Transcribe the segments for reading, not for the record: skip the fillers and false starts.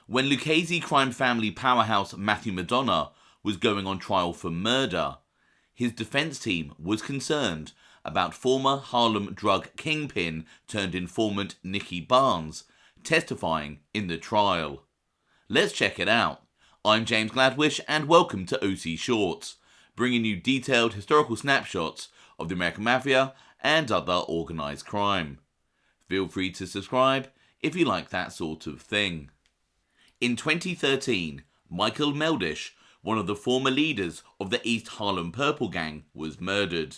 When Lucchese crime family powerhouse Matty Madonna was going on trial for murder, his defense team was concerned about former Harlem drug kingpin turned informant Nikki Barnes testifying in the trial. Let's check it out. I'm James Gladwish and welcome to OC Shorts, bringing you detailed historical snapshots of the American Mafia and other organised crime. Feel free to subscribe if you like that sort of thing. In 2013, Michael Meldish, one of the former leaders of the East Harlem Purple Gang, was murdered.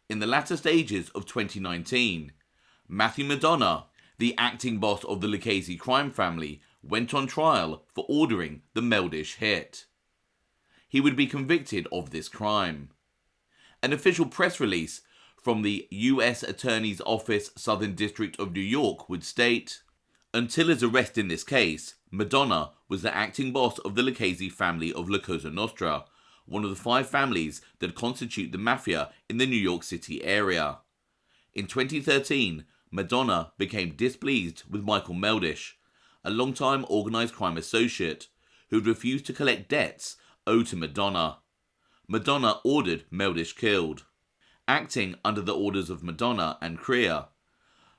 In the latter stages of 2019, Matty Madonna, the acting boss of the Lucchese crime family, went on trial for ordering the Meldish hit. He would be convicted of this crime. An official press release from the U.S. Attorney's Office, Southern District of New York would state, "Until his arrest in this case, Madonna was the acting boss of the Lucchese family of Cosa Nostra, one of the 5 families that constitute the Mafia in the New York City area. In 2013, Madonna became displeased with Michael Meldish, a long-time organised crime associate, who had refused to collect debts owed to Madonna. Madonna ordered Meldish killed. Acting under the orders of Madonna and Crea,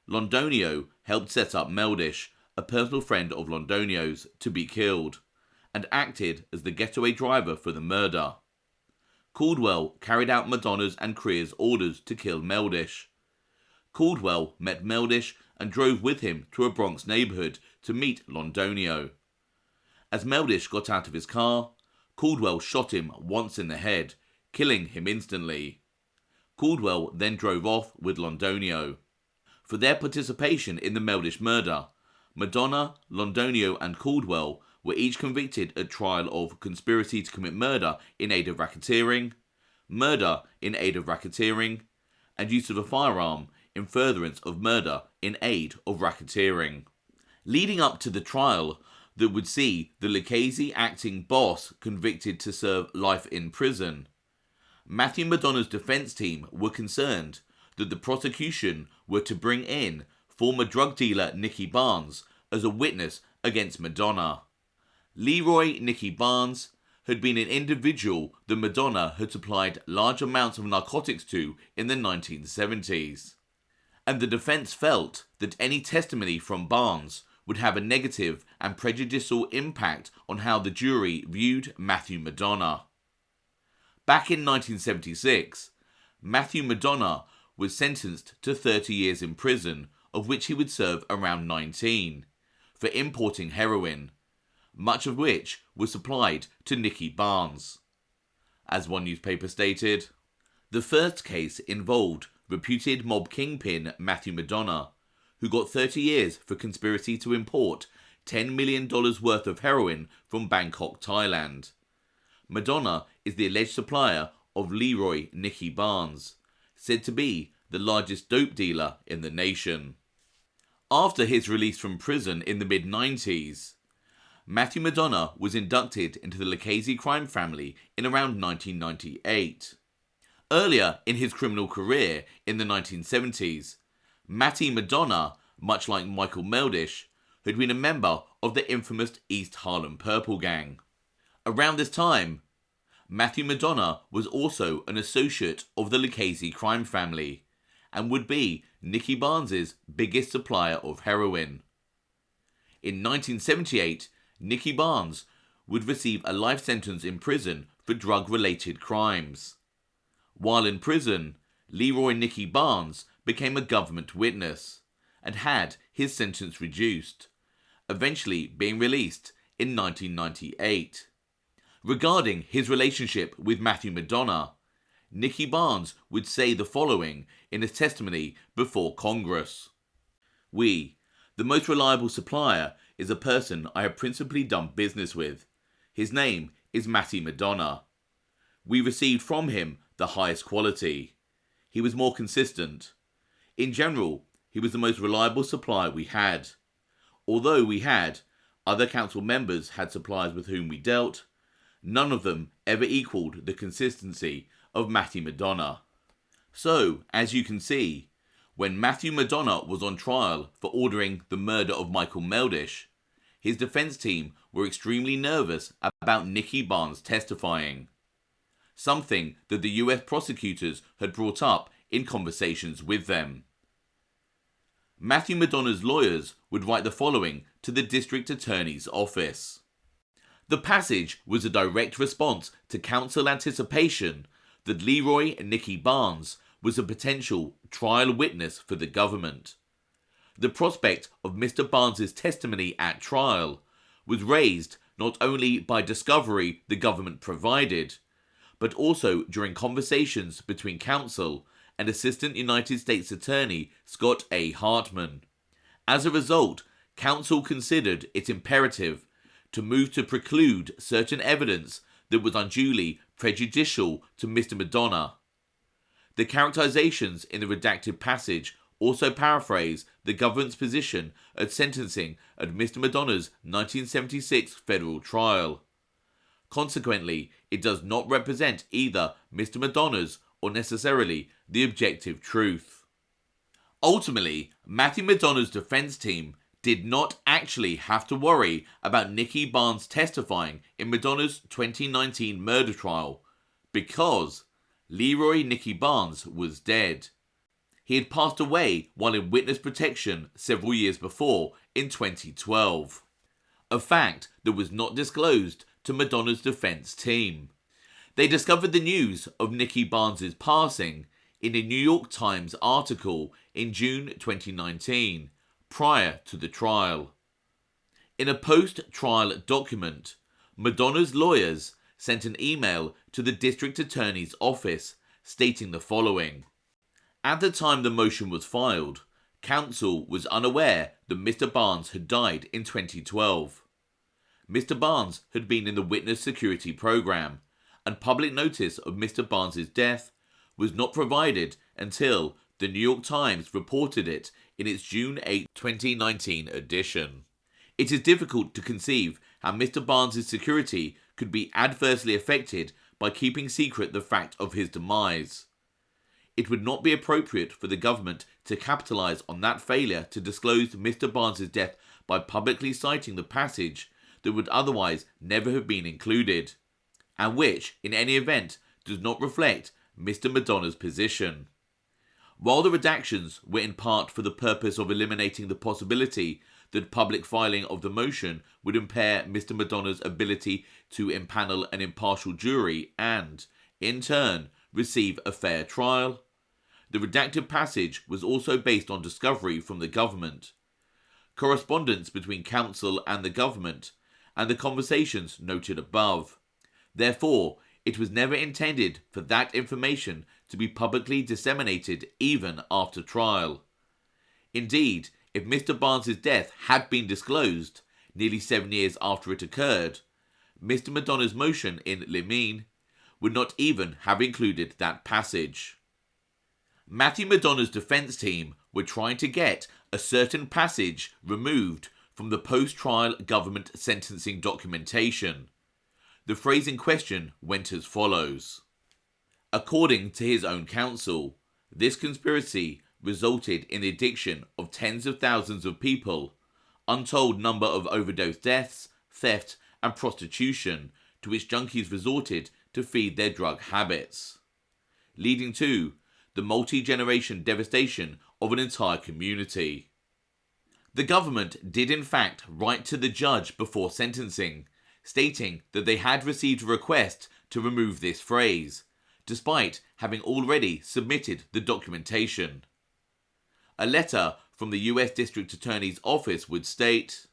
Londonio helped set up Meldish, a personal friend of Londonio's, to be killed, and acted as the getaway driver for the murder. Caldwell carried out Madonna's and Crea's orders to kill Meldish. Caldwell met Meldish and drove with him to a Bronx neighbourhood to meet Londonio. As Meldish got out of his car, Caldwell shot him once in the head, killing him instantly. Caldwell then drove off with Londonio. For their participation in the Meldish murder, Madonna, Londonio and Caldwell were each convicted at trial of conspiracy to commit murder in aid of racketeering, murder in aid of racketeering, and use of a firearm in furtherance of murder in aid of racketeering. Leading up to the trial that would see the Lucchese acting boss convicted to serve life in prison, Matty Madonna's defense team were concerned that the prosecution were to bring in former drug dealer Nikki Barnes as a witness against Madonna. Leroy Nikki Barnes had been an individual that Madonna had supplied large amounts of narcotics to in the 1970s. And the defense felt that any testimony from Barnes would have a negative and prejudicial impact on how the jury viewed Matty Madonna. Back in 1976, Matty Madonna was sentenced to 30 years in prison, of which he would serve around 19, for importing heroin, much of which was supplied to Nikki Barnes. As one newspaper stated, the first case involved reputed mob kingpin Matty Madonna, who got 30 years for conspiracy to import $10 million worth of heroin from Bangkok, Thailand. Madonna is the alleged supplier of Leroy Nikki Barnes, said to be the largest dope dealer in the nation. After his release from prison in the mid-90s, Matty Madonna was inducted into the Lucchese crime family in around 1998. Earlier in his criminal career in the 1970s, Matty Madonna, much like Michael Meldish, had been a member of the infamous East Harlem Purple Gang. Around this time, Matty Madonna was also an associate of the Lucchese crime family and would be Nikki Barnes' biggest supplier of heroin. In 1978, Nikki Barnes would receive a life sentence in prison for drug-related crimes. While in prison, Leroy Nikki Barnes became a government witness and had his sentence reduced, eventually being released in 1998. Regarding his relationship with Matty Madonna, Nikki Barnes would say the following in his testimony before Congress. "We, the most reliable supplier, is a person I have principally done business with. His name is Matty Madonna. We received from him the highest quality. He was more consistent. In general, he was the most reliable supplier we had. Although we had other council members had suppliers with whom we dealt, none of them ever equaled the consistency of Matty Madonna." So, as you can see, when Matty Madonna was on trial for ordering the murder of Michael Meldish, his defense team were extremely nervous about Nikki Barnes testifying, something that the US prosecutors had brought up in conversations with them. Matty Madonna's lawyers would write the following to the district attorney's office. The passage was a direct response to counsel anticipation that Leroy Nikki Barnes was a potential trial witness for the government. The prospect of Mr. Barnes' testimony at trial was raised not only by discovery the government provided, but also during conversations between counsel and Assistant United States Attorney Scott A. Hartman. As a result, counsel considered it imperative to move to preclude certain evidence that was unduly prejudicial to Mr. Madonna. The characterizations in the redacted passage also paraphrase the government's position at sentencing at Mr. Madonna's 1976 federal trial. Consequently, it does not represent either Mr. Madonna's or necessarily the objective truth. Ultimately, Matty Madonna's defense team did not actually have to worry about Nikki Barnes testifying in Madonna's 2019 murder trial because Leroy Nikki Barnes was dead. He had passed away while in witness protection several years before in 2012, a fact that was not disclosed to Madonna's defense team. They discovered the news of Nikki Barnes' passing in a New York Times article in June 2019, prior to the trial. In a post-trial document, Madonna's lawyers sent an email to the district attorney's office stating the following. At the time the motion was filed, counsel was unaware that Mr. Barnes had died in 2012. Mr. Barnes had been in the witness security program, and public notice of Mr. Barnes' death was not provided until the New York Times reported it in its June 8, 2019 edition. It is difficult to conceive how Mr. Barnes' security could be adversely affected by keeping secret the fact of his demise. It would not be appropriate for the government to capitalize on that failure to disclose Mr. Barnes' death by publicly citing the passage that would otherwise never have been included, and which, in any event, does not reflect Mr. Madonna's position. While the redactions were in part for the purpose of eliminating the possibility that public filing of the motion would impair Mr. Madonna's ability to impanel an impartial jury and, in turn, receive a fair trial, the redacted passage was also based on discovery from the government, correspondence between counsel and the government, and the conversations noted above. Therefore, it was never intended for that information to be publicly disseminated even after trial. Indeed, if Mr. Barnes' death had been disclosed, nearly 7 years after it occurred, Mr. Madonna's motion in limine would not even have included that passage. Matty Madonna's defense team were trying to get a certain passage removed from the post-trial government sentencing documentation. The phrase in question went as follows. According to his own counsel, this conspiracy resulted in the addiction of tens of thousands of people, untold number of overdose deaths, theft, and prostitution to which junkies resorted to feed their drug habits, leading to the multi-generation devastation of an entire community. The government did in fact write to the judge before sentencing, stating that they had received a request to remove this phrase, despite having already submitted the documentation. A letter from the US District Attorney's Office would state,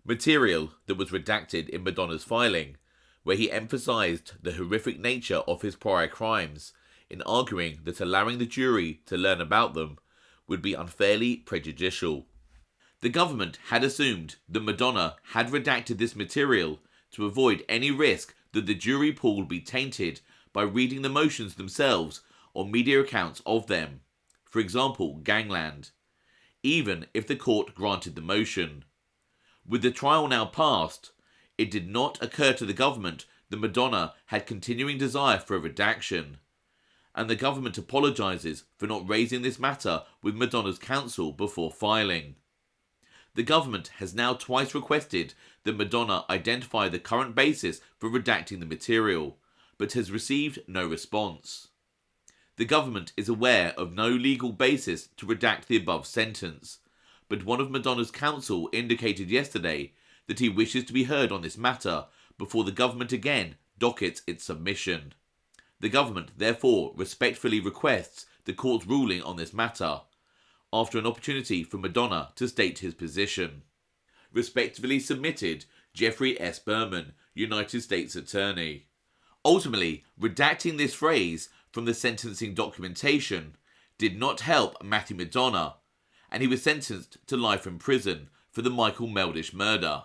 material that was redacted in Madonna's filing, where he emphasized the horrific nature of his prior crimes, in arguing that allowing the jury to learn about them would be unfairly prejudicial. The government had assumed that Madonna had redacted this material to avoid any risk that the jury pool would be tainted by reading the motions themselves or media accounts of them, for example Gangland, even if the court granted the motion. With the trial now past, it did not occur to the government that Madonna had continuing desire for a redaction, and the government apologizes for not raising this matter with Madonna's counsel before filing. The government has now twice requested that Madonna identify the current basis for redacting the material, but has received no response. The government is aware of no legal basis to redact the above sentence, but one of Madonna's counsel indicated yesterday that he wishes to be heard on this matter before the government again dockets its submission. The government therefore respectfully requests the court's ruling on this matter, after an opportunity for Madonna to state his position. Respectfully submitted, Jeffrey S. Berman, United States Attorney. Ultimately, redacting this phrase from the sentencing documentation did not help Matty Madonna, and he was sentenced to life in prison for the Michael Meldish murder.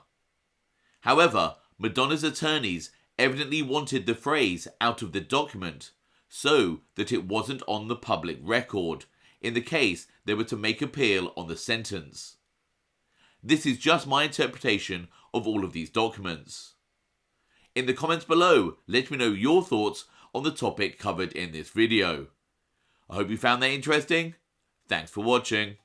However, Madonna's attorneys evidently wanted the phrase out of the document so that it wasn't on the public record in the case they were to make appeal on the sentence. This is just my interpretation of all of these documents. In the comments below, let me know your thoughts on the topic covered in this video. I hope you found that interesting. Thanks for watching.